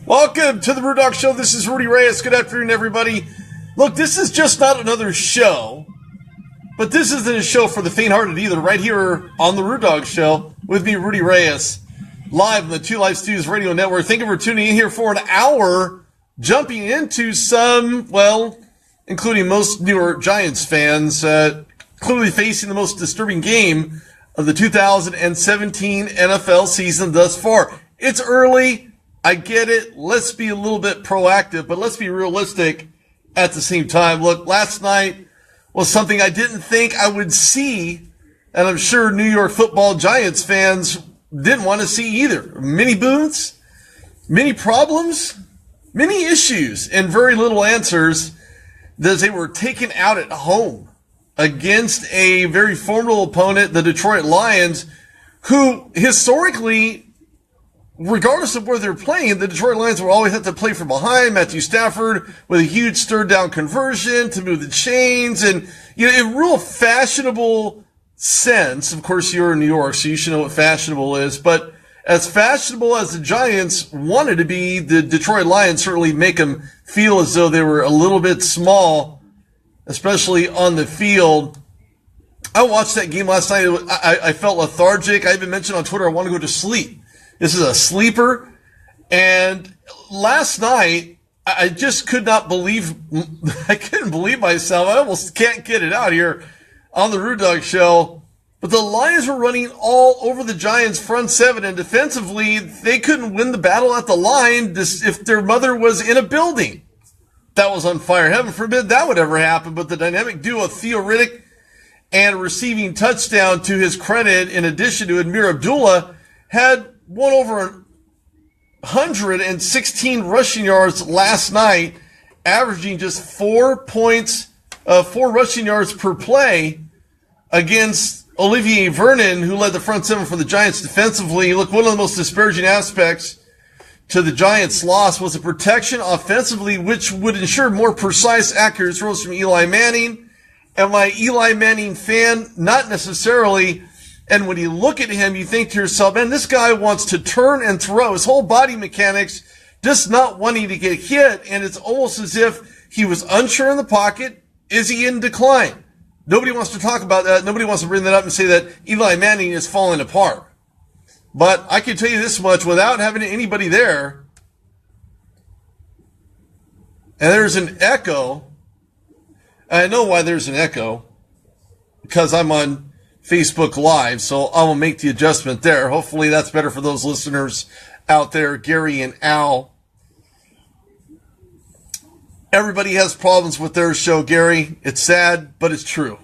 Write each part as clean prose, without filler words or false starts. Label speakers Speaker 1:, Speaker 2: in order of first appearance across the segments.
Speaker 1: Welcome to the Rudy Reyes Show. This is Rudy Reyes. Good afternoon, everybody. Look, this is just not another show, but this isn't a show for the faint-hearted either. Right here on the Rudy Reyes Show with me, Rudy Reyes, live on the Two Live Studios Radio Network. Thank you for tuning in here for an hour, jumping into some, including most New York Giants fans, clearly facing the most disturbing game of the 2017 NFL season thus far. It's early. I get it. Let's be a little bit proactive, but let's be realistic at the same time. Look, last night was something I didn't think I would see, and I'm sure New York football Giants fans didn't want to see either. Many booths, many problems, many issues, and very little answers as they were taken out at home against a very formidable opponent, the Detroit Lions, who historically, regardless of where they're playing, the Detroit Lions will always have to play from behind. Matthew Stafford with a huge third down conversion to move the chains. And, in real fashionable sense, of course, you're in New York, so you should know what fashionable is. But as fashionable as the Giants wanted to be, the Detroit Lions certainly make them feel as though they were a little bit small, especially on the field. I watched that game last night. I felt lethargic. I even mentioned on Twitter I want to go to sleep. This is a sleeper. And last night, I just could not believe, I couldn't believe myself. I almost can't get it out here on the Rudy Reyes Show. But the Lions were running all over the Giants' front seven, and defensively, they couldn't win the battle at the line if their mother was in a building that was on fire. Heaven forbid that would ever happen, but the dynamic duo of Theo Riddick and a receiving touchdown to his credit, in addition to Amir Abdullah, had won over 116 rushing yards last night, averaging just 4 rushing yards per play against Olivier Vernon, who led the front seven for the Giants defensively. Look, one of the most disparaging aspects to the Giants' loss was the protection offensively, which would ensure more precise, accurate throws from Eli Manning. Am I Eli Manning fan? Not necessarily. And when you look at him, you think to yourself, man, this guy wants to turn and throw. His whole body mechanics just not wanting to get hit. And it's almost as if he was unsure in the pocket. Is he in decline? Nobody wants to talk about that. Nobody wants to bring that up and say that Eli Manning is falling apart. But I can tell you this much, without having anybody there, and there's an echo. I know why there's an echo, because I'm on Facebook Live, so I will make the adjustment there. Hopefully that's better for those listeners out there, Gary and Al. Everybody has problems with their show, Gary. It's sad, but it's true.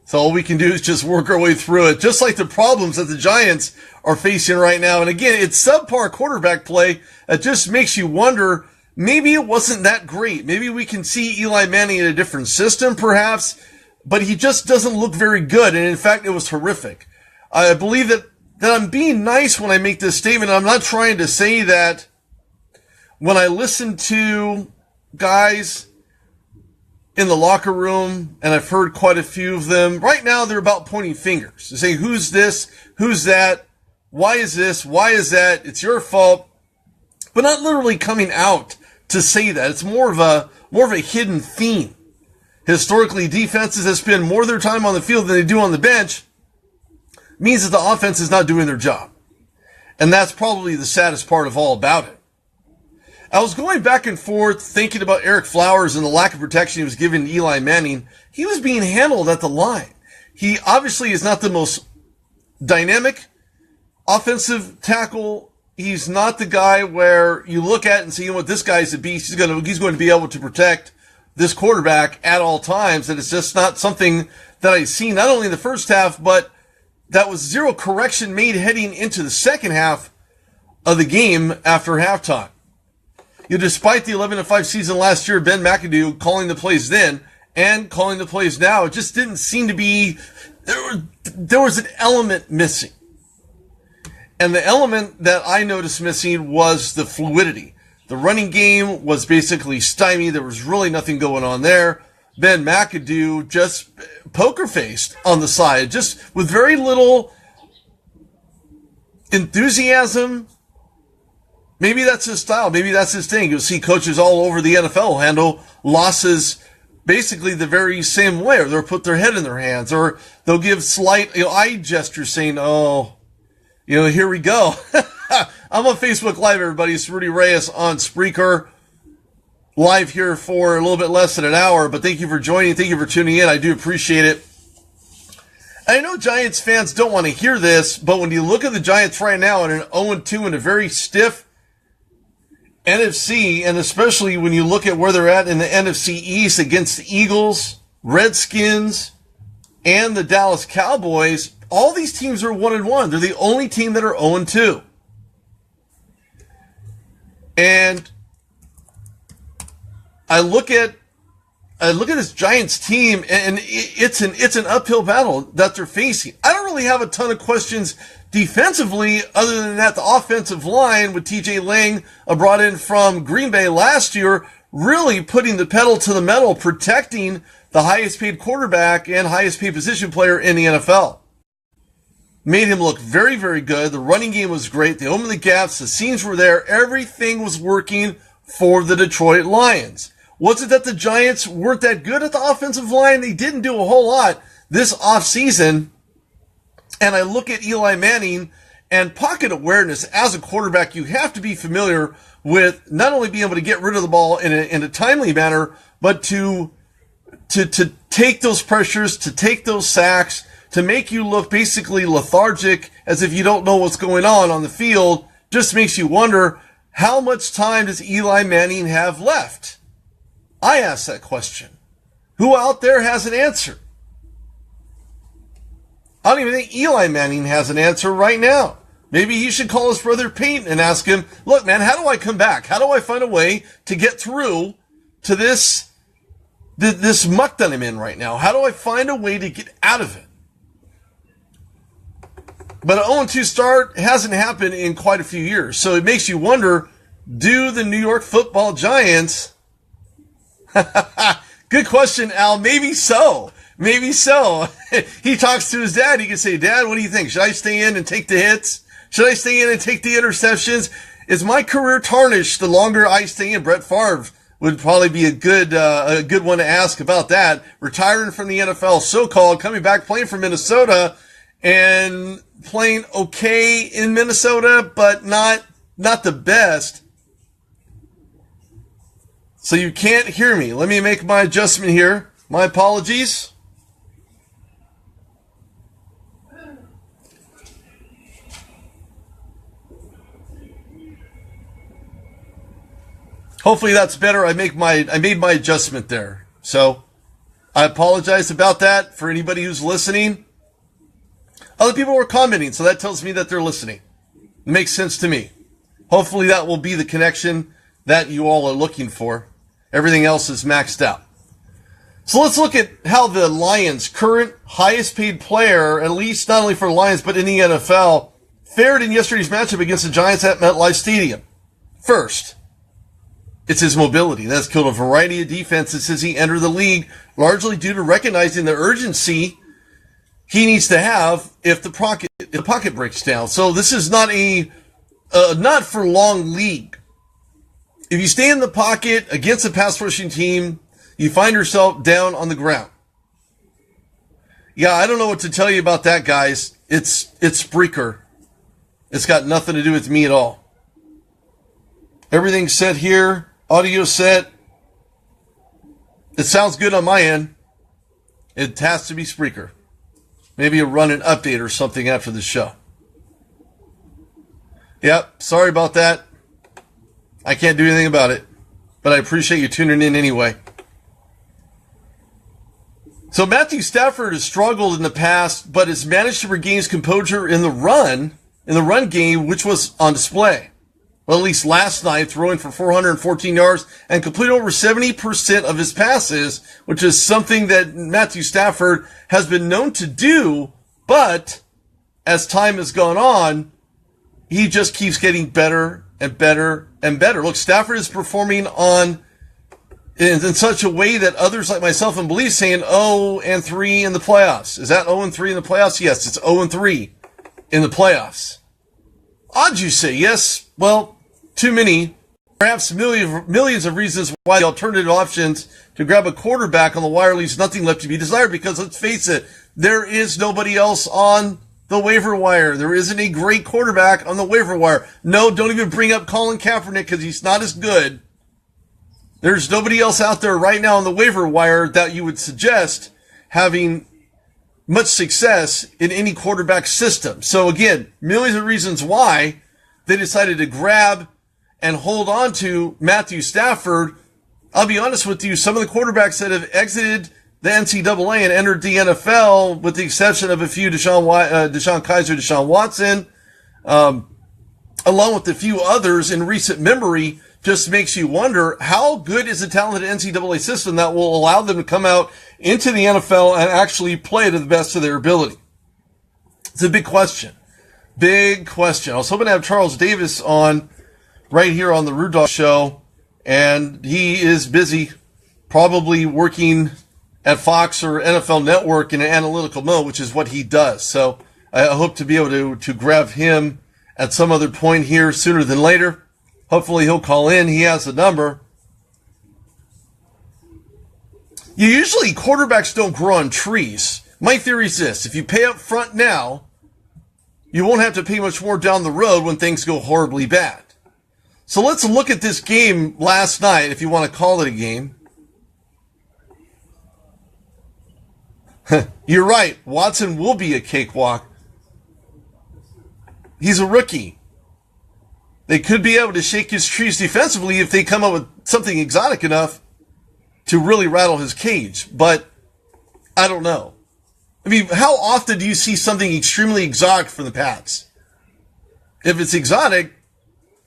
Speaker 1: So all we can do is just work our way through it, just like the problems that the Giants are facing right now. And again, it's subpar quarterback play that just makes you wonder, maybe it wasn't that great. Maybe we can see Eli Manning in a different system, perhaps. But he just doesn't look very good, and in fact, it was horrific. I believe that I'm being nice when I make this statement. I'm not trying to say that when I listen to guys in the locker room, and I've heard quite a few of them, right now they're about pointing fingers. They say, who's this? Who's that? Why is this? Why is that? It's your fault. But not literally coming out to say that. It's more of a hidden theme. Historically, defenses that spend more of their time on the field than they do on the bench means that the offense is not doing their job. And that's probably the saddest part of all about it. I was going back and forth thinking about Eric Flowers and the lack of protection he was giving to Eli Manning. He was being handled at the line. He obviously is not the most dynamic offensive tackle. He's not the guy where you look at and see, what, this guy's a beast. He's going to be able to protect this quarterback at all times, and it's just not something that I've seen, not only in the first half, but that was zero correction made heading into the second half of the game after halftime. Despite the 11-5 season last year, Ben McAdoo calling the plays then and calling the plays now, it just didn't seem to be, there was an element missing. And the element that I noticed missing was the fluidity. The running game was basically stymied. There was really nothing going on there. Ben McAdoo just poker-faced on the side, just with very little enthusiasm, Maybe that's his style. Maybe that's his thing. You'll see coaches all over the NFL handle losses basically the very same way, or they'll put their head in their hands, or they'll give slight eye gestures saying, oh, here we go. I'm on Facebook Live, everybody. It's Rudy Reyes on Spreaker. Live here for a little bit less than an hour, but thank you for joining. Thank you for tuning in. I do appreciate it. I know Giants fans don't want to hear this, but when you look at the Giants right now in an 0-2 in a very stiff NFC, and especially when you look at where they're at in the NFC East against the Eagles, Redskins, and the Dallas Cowboys, all these teams are 1-1. They're the only team that are 0-2. And I look at this Giants team, and it's an uphill battle that they're facing. I don't really have a ton of questions defensively, other than that the offensive line with TJ Lang, brought in from Green Bay last year, really putting the pedal to the metal, protecting the highest paid quarterback and highest paid position player in the NFL. Made him look very, very good. The running game was great. They opened the gaps. The seams were there. Everything was working for the Detroit Lions. Was it that the Giants weren't that good at the offensive line? They didn't do a whole lot this offseason. And I look at Eli Manning and pocket awareness as a quarterback. You have to be familiar with not only being able to get rid of the ball in a timely manner, but to take those pressures, to take those sacks, to make you look basically lethargic as if you don't know what's going on the field. Just makes you wonder, how much time does Eli Manning have left? I ask that question. Who out there has an answer? I don't even think Eli Manning has an answer right now. Maybe he should call his brother Peyton and ask him, look, man, how do I come back? How do I find a way to get through to this muck that I'm in right now? How do I find a way to get out of it? But an 0-2 start hasn't happened in quite a few years. So it makes you wonder, do the New York Football Giants... Good question, Al. Maybe so. Maybe so. He talks to his dad. He can say, Dad, what do you think? Should I stay in and take the hits? Should I stay in and take the interceptions? Is my career tarnished the longer I stay in? Brett Favre would probably be a good one to ask about that. Retiring from the NFL, so-called, coming back, playing for Minnesota, and playing okay in Minnesota, but not the best. So you can't hear me. Let me make my adjustment here. My apologies. Hopefully that's better. I made my adjustment there. So I apologize about that for anybody who's listening. Other people were commenting, so that tells me that they're listening. It makes sense to me. Hopefully that will be the connection that you all are looking for. Everything else is maxed out. So let's look at how the Lions' current highest paid player, at least not only for the Lions, but in the NFL, fared in yesterday's matchup against the Giants at MetLife Stadium. First, it's his mobility. That's killed a variety of defenses since he entered the league, largely due to recognizing the urgency he needs to have if the pocket breaks down. So this is not a not for long league. If you stay in the pocket against a pass rushing team, you find yourself down on the ground. Yeah, I don't know what to tell you about that, guys. It's Spreaker. It's got nothing to do with me at all. Everything's set here. Audio set. It sounds good on my end. It has to be Spreaker. Maybe you'll run an update or something after the show. Yep, sorry about that. I can't do anything about it, but I appreciate you tuning in anyway. So Matthew Stafford has struggled in the past, but has managed to regain his composure in the run game, which was on display. Well, at least last night, throwing for 414 yards and completed over 70% of his passes, which is something that Matthew Stafford has been known to do, but as time has gone on, he just keeps getting better and better and better. Look, Stafford is performing in such a way that others like myself and believe saying 0-3 in the playoffs. Is that 0-3 in the playoffs? Yes, it's 0-3 in the playoffs. Odd you say. Yes, well, too many, perhaps millions of reasons why the alternative options to grab a quarterback on the wire leaves nothing left to be desired, because let's face it, there is nobody else on the waiver wire. There isn't a great quarterback on the waiver wire. No, don't even bring up Colin Kaepernick because he's not as good. There's nobody else out there right now on the waiver wire that you would suggest having much success in any quarterback system. So again, millions of reasons why they decided to grab and hold on to Matthew Stafford. I'll be honest with you, some of the quarterbacks that have exited the NCAA and entered the NFL, with the exception of a few Deshaun Kaiser, Deshaun Watson, along with a few others in recent memory, just makes you wonder how good is the talented NCAA system that will allow them to come out into the NFL and actually play to the best of their ability. It's a big question. Big question. I was hoping to have Charles Davis on right here on the Rude Dog Show, and he is busy, probably working at Fox or NFL Network in an analytical mode, which is what he does. So I hope to be able to grab him at some other point here sooner than later. Hopefully he'll call in. He has the number. Usually quarterbacks don't grow on trees. My theory is this: if you pay up front now, you won't have to pay much more down the road when things go horribly bad. So let's look at this game last night, if you want to call it a game. You're right. Watson will be a cakewalk. He's a rookie. They could be able to shake his trees defensively if they come up with something exotic enough to really rattle his cage. But I don't know. I mean, how often do you see something extremely exotic from the Pats? If it's exotic,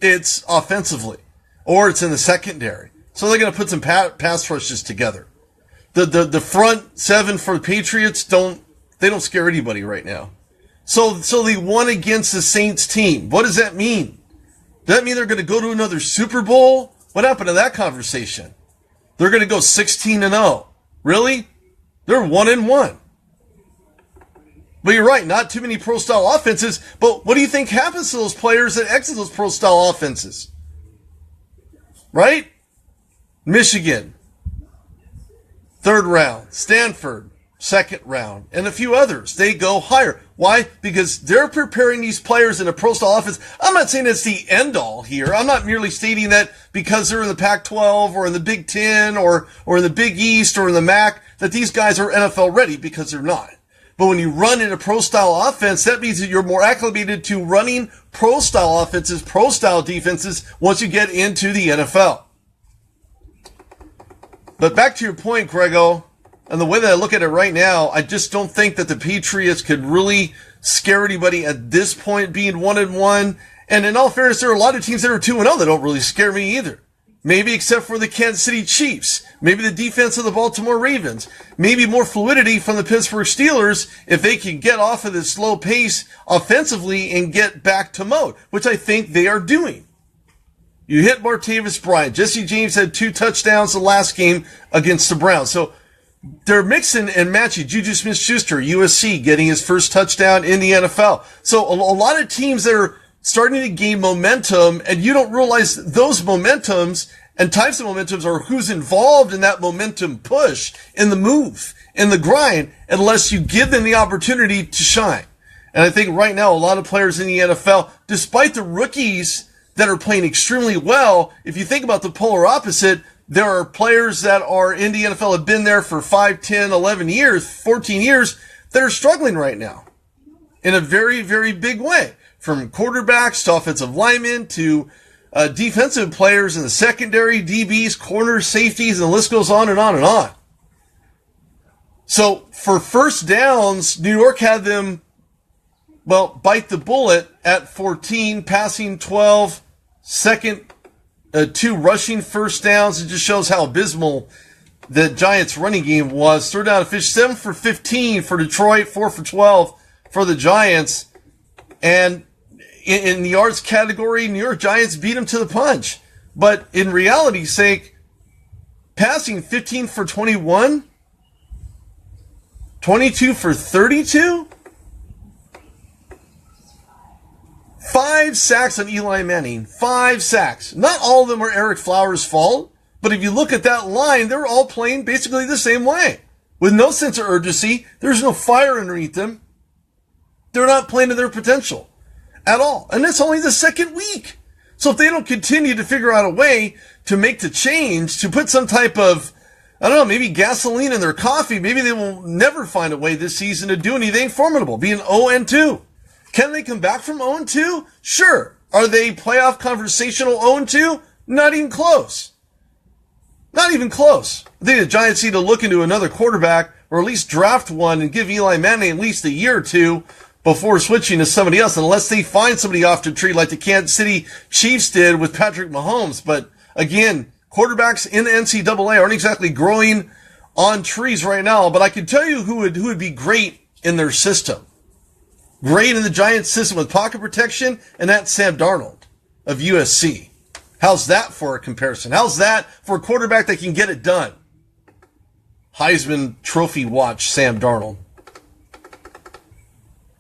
Speaker 1: it's offensively, or it's in the secondary. So they're going to put some pass rushes together. The front seven for the Patriots don't scare anybody right now. So they won against the Saints team. What does that mean? Does that mean they're going to go to another Super Bowl? What happened to that conversation? They're going to go 16-0. Really? They're 1-1. But you're right, not too many pro-style offenses. But what do you think happens to those players that exit those pro-style offenses? Right? Michigan, 3rd round. Stanford, 2nd round. And a few others. They go higher. Why? Because they're preparing these players in a pro-style offense. I'm not saying it's the end-all here. I'm not merely stating that because they're in the Pac-12 or in the Big Ten or in the Big East or in the MAC that these guys are NFL ready, because they're not. But when you run in a pro-style offense, that means that you're more acclimated to running pro-style offenses, pro-style defenses once you get into the NFL. But back to your point, Grego, and the way that I look at it right now, I just don't think that the Patriots could really scare anybody at this point, being 1-1. And in all fairness, there are a lot of teams that are 2-0 that don't really scare me either. Maybe except for the Kansas City Chiefs. Maybe the defense of the Baltimore Ravens. Maybe more fluidity from the Pittsburgh Steelers if they can get off of this slow pace offensively and get back to mode, which I think they are doing. You hit Martavis Bryant. Jesse James had 2 touchdowns the last game against the Browns. So they're mixing and matching. Juju Smith-Schuster, USC, getting his first touchdown in the NFL. So a lot of teams that are starting to gain momentum, and you don't realize those momentums and types of momentums are who's involved in that momentum push, in the move, in the grind, unless you give them the opportunity to shine. And I think right now a lot of players in the NFL, despite the rookies that are playing extremely well, if you think about the polar opposite, there are players that are in the NFL, have been there for 5, 10, 11 years, 14 years, that are struggling right now in a very, very big way. From quarterbacks to offensive linemen to defensive players in the secondary, DBs, corners, safeties, and the list goes on and on and on. So for first downs, New York had them, bite the bullet at 14, passing 12, second, 2 rushing first downs. It just shows how abysmal the Giants' running game was. Third down to fish, 7 for 15 for Detroit, 4 for 12 for the Giants. And in the yards category, New York Giants beat them to the punch. But in reality's sake, passing 15 for 21, 22 for 32, 5 sacks on Eli Manning. 5 sacks. Not all of them are Eric Flowers' fault, but if you look at that line, they're all playing basically the same way. With no sense of urgency, there's no fire underneath them. They're not playing to their potential at all. And that's only the second week. So if they don't continue to figure out a way to make the change, to put some type of, I don't know, maybe gasoline in their coffee, maybe they will never find a way this season to do anything formidable, being 0-2. Can they come back from 0-2? Sure. Are they playoff conversational 0-2? Not even close. Not even close. I think the Giants need to look into another quarterback, or at least draft one and give Eli Manning at least a year or two before switching to somebody else, unless they find somebody off the tree like the Kansas City Chiefs did with Patrick Mahomes. But again, quarterbacks in the NCAA aren't exactly growing on trees right now, but I can tell you who would be great in their system. Great in the Giants system with pocket protection, and that's Sam Darnold of USC. How's that for a comparison? How's that for a quarterback that can get it done? Heisman Trophy watch Sam Darnold.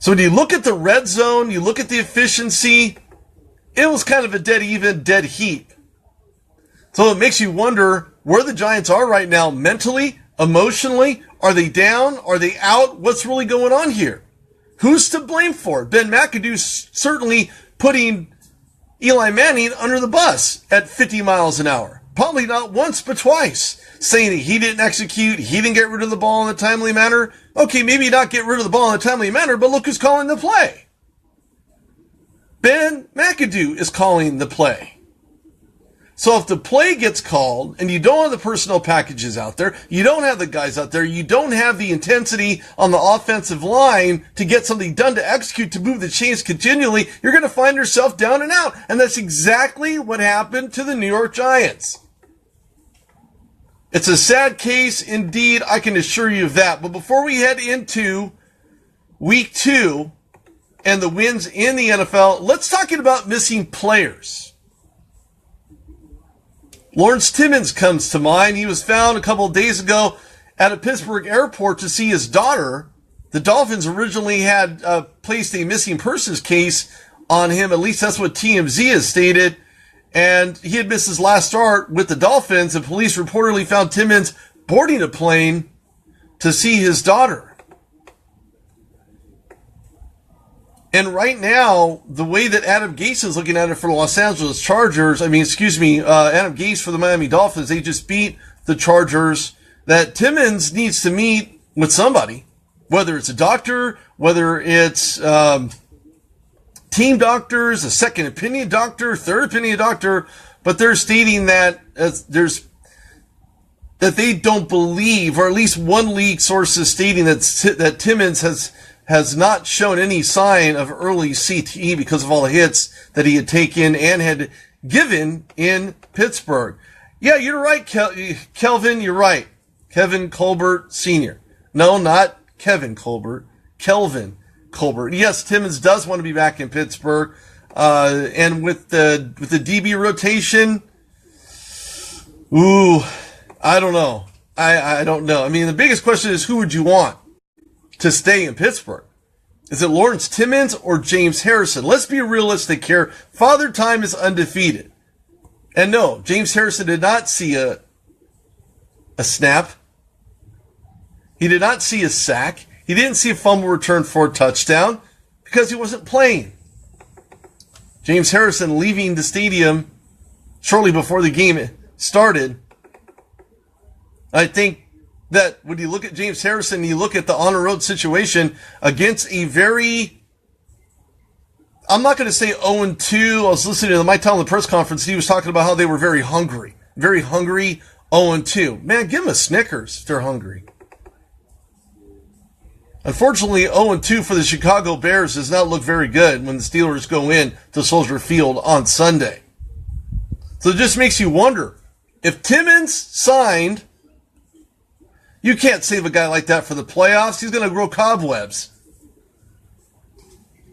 Speaker 1: So when you look at the red zone, you look at the efficiency, it was kind of a dead heat. So it makes you wonder where the Giants are right now mentally, emotionally. Are they down? Are they out? What's really going on here? Who's to blame for it? Ben McAdoo's certainly putting Eli Manning under the bus at 50 miles an hour. Probably not once, but twice. Saying that he didn't execute, he didn't get rid of the ball in a timely manner. Okay, maybe not get rid of the ball in a timely manner, but look who's calling the play. Ben McAdoo is calling the play. So if the play gets called and you don't have the personnel packages out there, you don't have the guys out there, you don't have the intensity on the offensive line to get something done, to execute, to move the chains continually, you're going to find yourself down and out. And that's exactly what happened to the New York Giants. It's a sad case indeed, I can assure you of that. But before we head into week 2 and the wins in the NFL, let's talk about missing players. Lawrence Timmons comes to mind. He was found a couple of days ago at a Pittsburgh airport to see his daughter. The Dolphins originally had placed a missing persons case on him. At least that's what TMZ has stated. And he had missed his last start with the Dolphins, and police reportedly found Timmons boarding a plane to see his daughter. And right now, the way that Adam Gase is looking at it for the Los Angeles Chargers, Adam Gase for the Miami Dolphins, they just beat the Chargers, that Timmons needs to meet with somebody, whether it's a doctor, whether it's team doctors, a second opinion doctor, third opinion doctor, but they're stating that that they don't believe, or at least one league source is stating that Timmons has not shown any sign of early CTE because of all the hits that he had taken and had given in Pittsburgh. Yeah, you're right, Kelvin, you're right. Kevin Colbert Sr. No, not Kevin Colbert. Kelvin Colbert. Yes, Timmons does want to be back in Pittsburgh. And with the DB rotation, I don't know. I don't know. I mean, the biggest question is, who would you want to stay in Pittsburgh? Is it Lawrence Timmons or James Harrison? Let's be realistic here. Father Time is undefeated. And no, James Harrison did not see a snap. He did not see a sack. He didn't see a fumble return for a touchdown because he wasn't playing. James Harrison leaving the stadium shortly before the game started. I think that when you look at James Harrison, you look at the on-the-road situation against a very, I'm not going to say 0-2. I was listening to Mike Tomlin press conference. He was talking about how they were very hungry, 0-2. Man, give them a Snickers if they're hungry. Unfortunately, 0-2 for the Chicago Bears does not look very good when the Steelers go in to Soldier Field on Sunday. So it just makes you wonder, if Timmons signed, you can't save a guy like that for the playoffs. He's going to grow cobwebs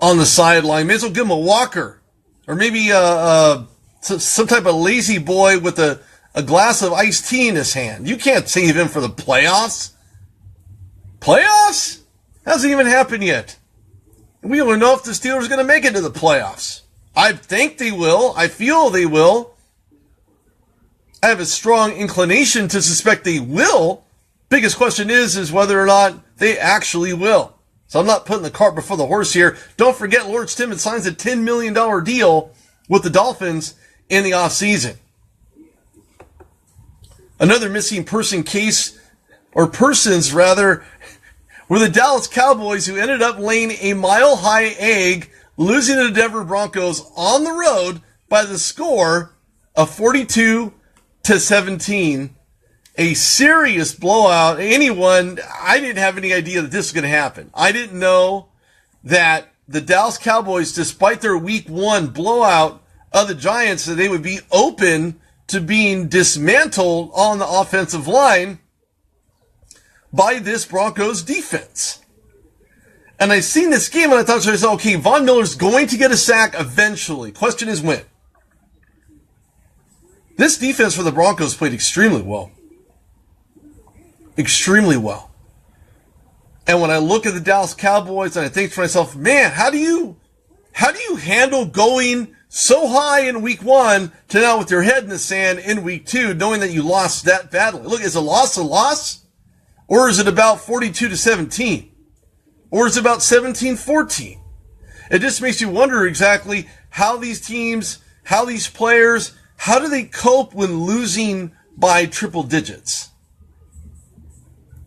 Speaker 1: on the sideline. May as well give him a walker. Or maybe some type of lazy boy with a glass of iced tea in his hand. You can't save him for the playoffs. Playoffs? Hasn't even happened yet. We don't even know if the Steelers are going to make it to the playoffs. I think they will. I feel they will. I have a strong inclination to suspect they will. Biggest question is whether or not they actually will. So I'm not putting the cart before the horse here. Don't forget, Lawrence Timmons signs a $10 million deal with the Dolphins in the offseason. Another missing person case, or persons rather, were the Dallas Cowboys, who ended up laying a mile-high egg, losing to the Denver Broncos on the road by the score of 42-17. A serious blowout. I didn't have any idea that this was going to happen. I didn't know that the Dallas Cowboys, despite their week 1 blowout of the Giants, that they would be open to being dismantled on the offensive line by this Broncos defense. And I seen this game and I thought to myself, okay, Von Miller's going to get a sack eventually. Question is when. This defense for the Broncos played extremely well. Extremely well. And when I look at the Dallas Cowboys and I think to myself, man, how do you handle going so high in week 1 to now with your head in the sand in week 2, knowing that you lost that badly? Look, is a loss? Or is it about 42-17? Or is it about 17-14? It just makes you wonder exactly how these teams, how these players, how do they cope when losing by triple digits?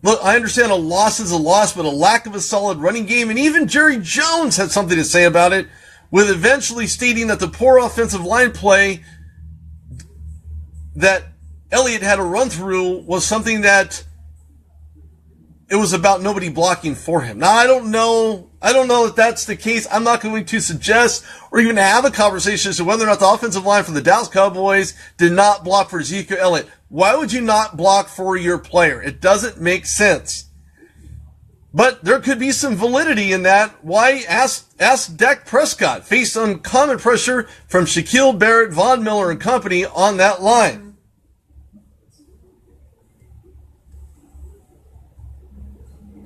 Speaker 1: Look, I understand a loss is a loss, but a lack of a solid running game, and even Jerry Jones had something to say about it, with eventually stating that the poor offensive line play that Elliott had to run through was something that it was about nobody blocking for him. Now, I don't know if that's the case. I'm not going to suggest or even have a conversation as to whether or not the offensive line for the Dallas Cowboys did not block for Ezekiel Elliott. Why would you not block for your player? It doesn't make sense. But there could be some validity in that. Why ask Dak Prescott, faced uncommon pressure from Shaquille Barrett, Von Miller, and company on that line.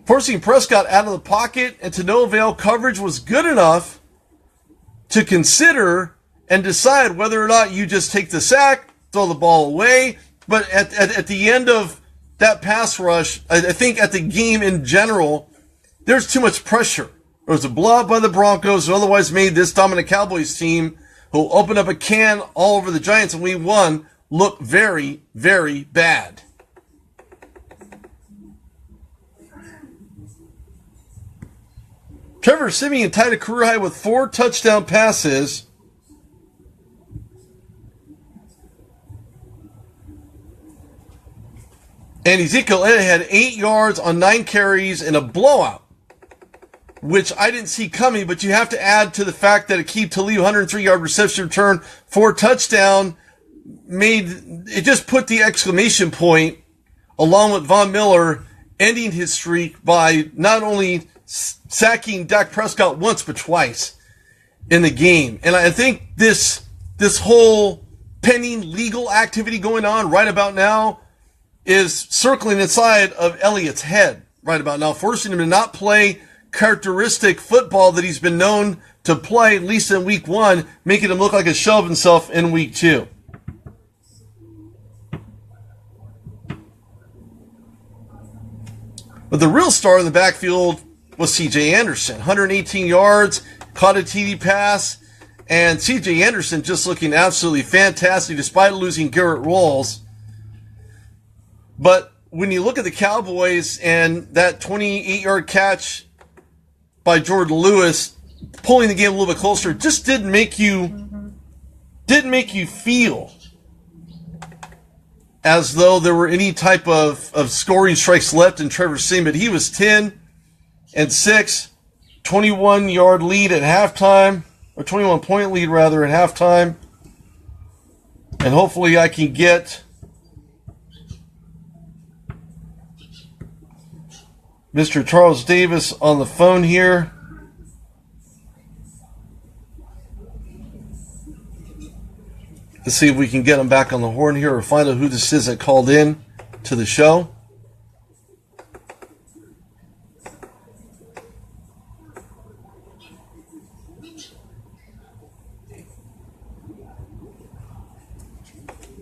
Speaker 1: Forcing Prescott out of the pocket and to no avail, coverage was good enough to consider and decide whether or not you just take the sack, throw the ball away. But at the end of that pass rush, I think at the game in general, there's too much pressure. There was a blowout by the Broncos, who otherwise made this dominant Cowboys team, who opened up a can all over the Giants in week 1, look very, very bad. Trevor Siemian tied a career high with 4 touchdown passes. And Ezekiel Elliott had 8 yards on 9 carries in a blowout, which I didn't see coming, but you have to add to the fact that Aqib Talib, 103-yard reception return, 4 touchdown, it just put the exclamation point, along with Von Miller ending his streak by not only sacking Dak Prescott once, but twice in the game. And I think this whole pending legal activity going on right about now is circling inside of Elliott's head right about now, forcing him to not play characteristic football that he's been known to play, at least in week 1, making him look like a shell of himself in week 2. But the real star in the backfield was C.J. Anderson. 118 yards, caught a TD pass, and C.J. Anderson just looking absolutely fantastic despite losing Garrett Rolls. But when you look at the Cowboys and that 28-yard catch by Jordan Lewis, pulling the game a little bit closer, it just didn't make you feel as though there were any type of scoring strikes left in Trevor Siemian. But he was 10-6, 21-yard lead at halftime, or 21-point lead rather at halftime. And hopefully I can get Mr. Charles Davis on the phone here. Let's see if we can get him back on the horn here or find out who this is that called in to the show.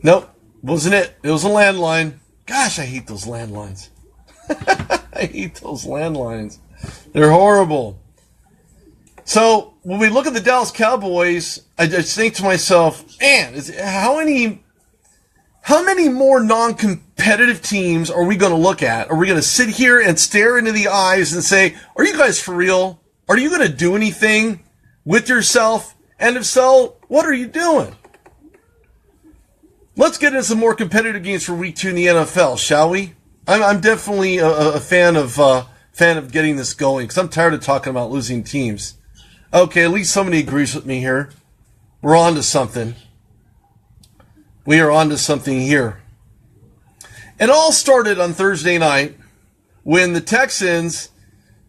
Speaker 1: Nope, wasn't it. It was a landline. Gosh, I hate those landlines. I hate those landlines. They're horrible. So when we look at the Dallas Cowboys, I just think to myself, man, how many more non-competitive teams are we going to look at? Are we going to sit here and stare into the eyes and say, are you guys for real? Are you going to do anything with yourself? And if so, what are you doing? Let's get into some more competitive games for Week 2 in the NFL, shall we? I'm definitely a fan of getting this going because I'm tired of talking about losing teams. Okay, at least somebody agrees with me here. We're on to something. We are on to something here. It all started on Thursday night when the Texans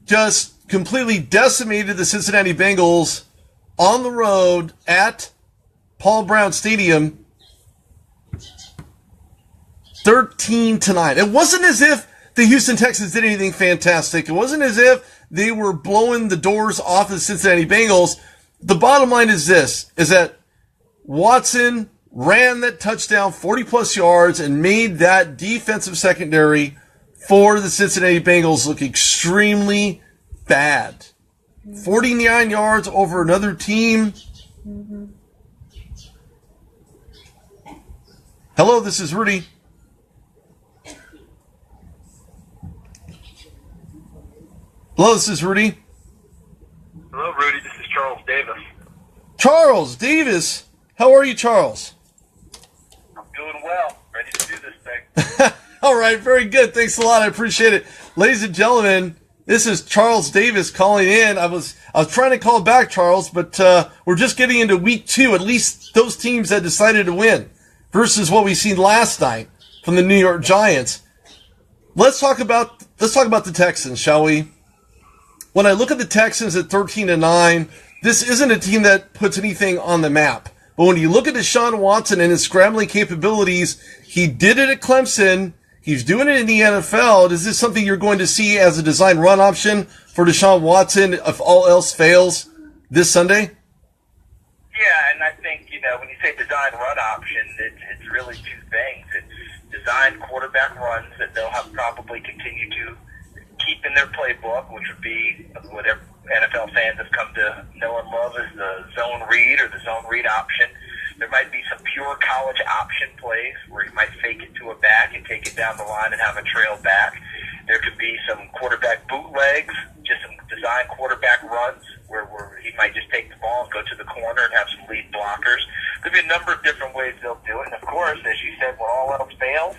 Speaker 1: just completely decimated the Cincinnati Bengals on the road at Paul Brown Stadium 13-9. It wasn't as if the Houston Texans did anything fantastic. It wasn't as if they were blowing the doors off the Cincinnati Bengals. The bottom line is this, is that Watson ran that touchdown 40-plus yards and made that defensive secondary for the Cincinnati Bengals look extremely bad. 49 yards over another team. Hello, this is Rudy. Hello, this is Rudy.
Speaker 2: Hello, Rudy. This is Charles Davis.
Speaker 1: Charles Davis. How are you, Charles?
Speaker 2: I'm doing well. Ready to do this thing.
Speaker 1: All right, very good. Thanks a lot. I appreciate it. Ladies and gentlemen, this is Charles Davis calling in. I was trying to call back, Charles, but we're just getting into Week 2, at least those teams that decided to win, versus what we seen last night from the New York Giants. Let's talk about the Texans, shall we? When I look at the Texans at 13-9, this isn't a team that puts anything on the map. But when you look at Deshaun Watson and his scrambling capabilities, he did it at Clemson. He's doing it in the NFL. Is this something you're going to see as a design run option for Deshaun Watson if all else fails this Sunday?
Speaker 2: Yeah, and I think, when you say design run option, it's really two things. It's design quarterback runs that they'll have probably continue to keep in their playbook, which would be what NFL fans have come to know and love as the zone read or the zone read option. There might be some pure college option plays where he might fake it to a back and take it down the line and have a trail back. There could be some quarterback bootlegs, just some design quarterback runs where he might just take the ball and go to the corner and have some lead blockers. There'll be a number of different ways they'll do it. And, of course, as you said, when all else fails,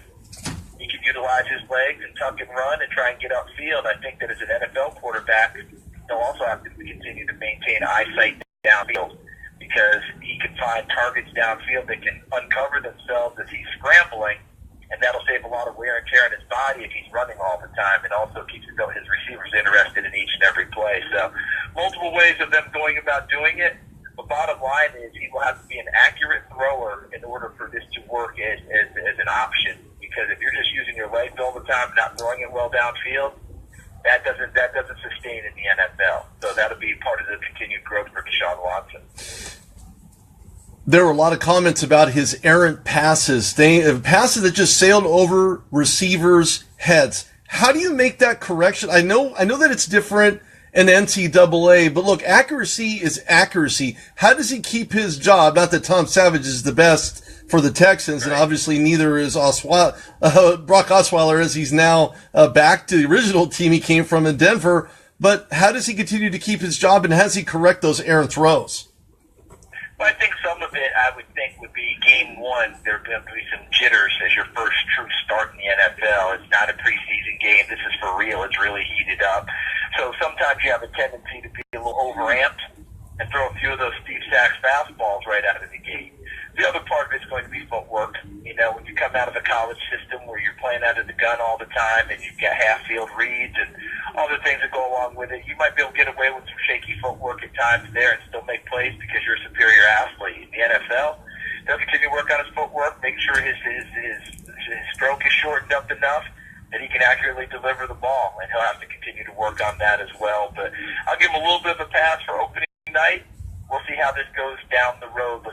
Speaker 2: he can utilize his legs and tuck and run and try and get upfield. I think that as an NFL quarterback, he'll also have to continue to maintain eyesight downfield because he can find targets downfield that can uncover themselves as he's scrambling, and that'll save a lot of wear and tear on his body if he's running all the time, and also keeps his receivers interested in each and every play. So multiple ways of them going about doing it. The bottom line is he will have to be an accurate thrower in order for this to work as an option. Because if you're just using your legs all the time and not throwing it well downfield, that doesn't sustain in the NFL. So that'll be part of the continued growth for Deshaun Watson.
Speaker 1: There were a lot of comments about his errant passes, passes that just sailed over receivers' heads. How do you make that correction? I know that it's different in NCAA, but look, accuracy is accuracy. How does he keep his job? Not that Tom Savage is the best for the Texans, and obviously neither is Brock Osweiler, as he's now back to the original team he came from in Denver. But how does he continue to keep his job, and how does he correct those errant throws?
Speaker 2: Well, I think some of it, I would think, would be game one. There are going to be some jitters as your first true start in the NFL. It's not a preseason game. This is for real. It's really heated up. So sometimes you have a tendency to be a little overamped and throw a few of those Steve Sachs fastballs right out of the gate. The other part of it's going to be footwork. When you come out of a college system where you're playing out of the gun all the time and you've got half-field reads and all the things that go along with it, you might be able to get away with some shaky footwork at times there and still make plays because you're a superior athlete. In the NFL, they'll continue to work on his footwork, make sure his stroke is shortened up enough that he can accurately deliver the ball, and he'll have to continue to work on that as well. But I'll give him a little bit of a pass for opening night. We'll see how this goes down the road.